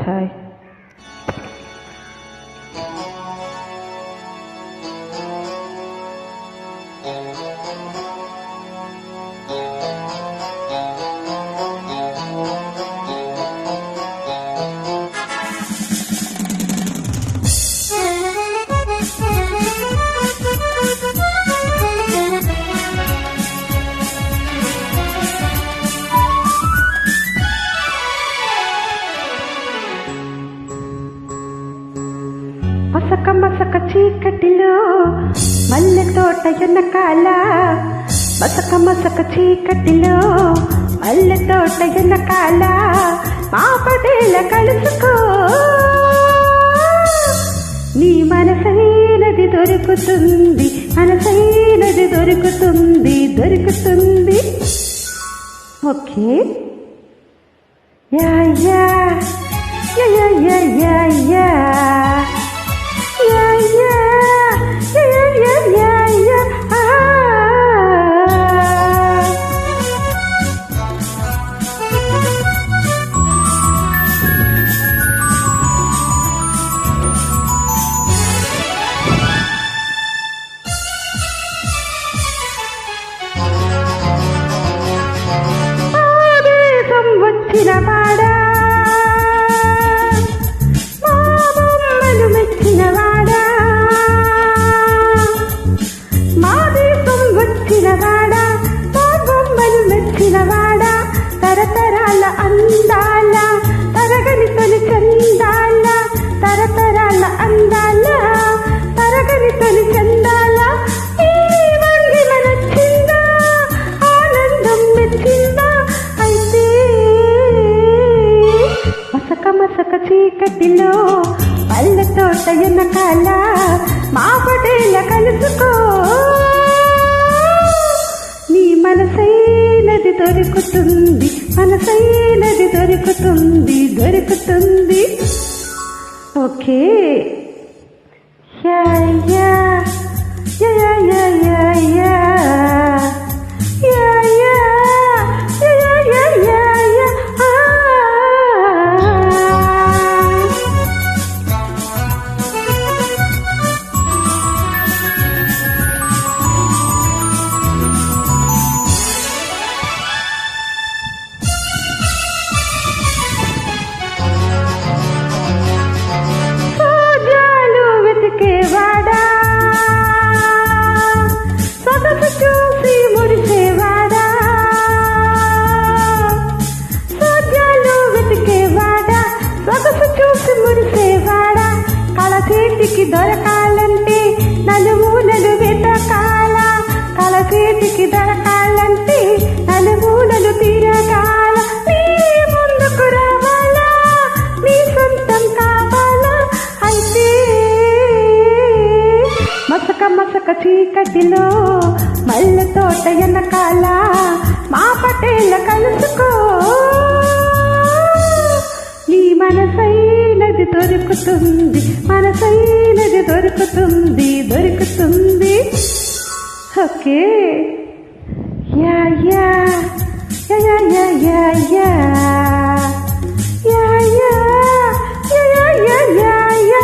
Hi. మసక మసక చీకటిలో మల్లె తోట ఎనకాల, మసక మసక చీకటిలో మల్లె తోట ఎనకాల మా పటేల కలుసుకో, నీ మనసైనది దొరుకుతుంది, మనసైనది దొరుకుతుంది, దొరుకుతుంది. ఓకే యా యా యా యా యా యా yeah yeah yeah yeah yeah yeah yeah ఆదేశం వచ్చిన వాడా, మా బొమ్మలు మెచ్చిన వాడా, మా దేశం వచ్చిన వాడా, మా బొమ్మలు మెచ్చిన వాడా, తరతరాల అందాల తరగని తొలి చందాల, తరతరాల అందాల తరగని తొలి చందాల, ఈ వంగిన నచ్చిందా, ఆనందం మెచ్చిందా, అయితే మసక మసక చీకటిలో మల్లె తోట ఎనకాల మా పటేల కలుసుకో, నీ మనసైనది దొరుకుతుంది, మనసైనది దొరుకుతుంది, దొరుకుతుంది. ఓకే యా యా యా యా యా యా యా యా యా యా యా యా వెతికేవాడా, సొగసు చూసి మురిసేవాడా, సోజాలు వెతికేవాడా, సొగసు చూసి మురిసేవాడా, కళ చేతికి దొరకాలంటే నలుమూలలు వెతకాల, కళ చేతికి దొరకాలంటే నలుమూలలు తిరగాల, నీ ముందుకు రావాలా, నీ సొంతం కావాలా, అయితే మసక మసక చీకటిలో మల్లె తోట ఎనకాల మా పటేల కలుసుకో, నీ మనసైనది దొరుకుతుంది, మనసైనది దొరుకుతుంది, దొరుకుతుంది. ఓకే యా యా యా యా యా యా యా యా యా యా యా యా యా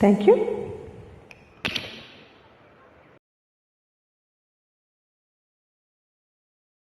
థ్యాంక్ యూ.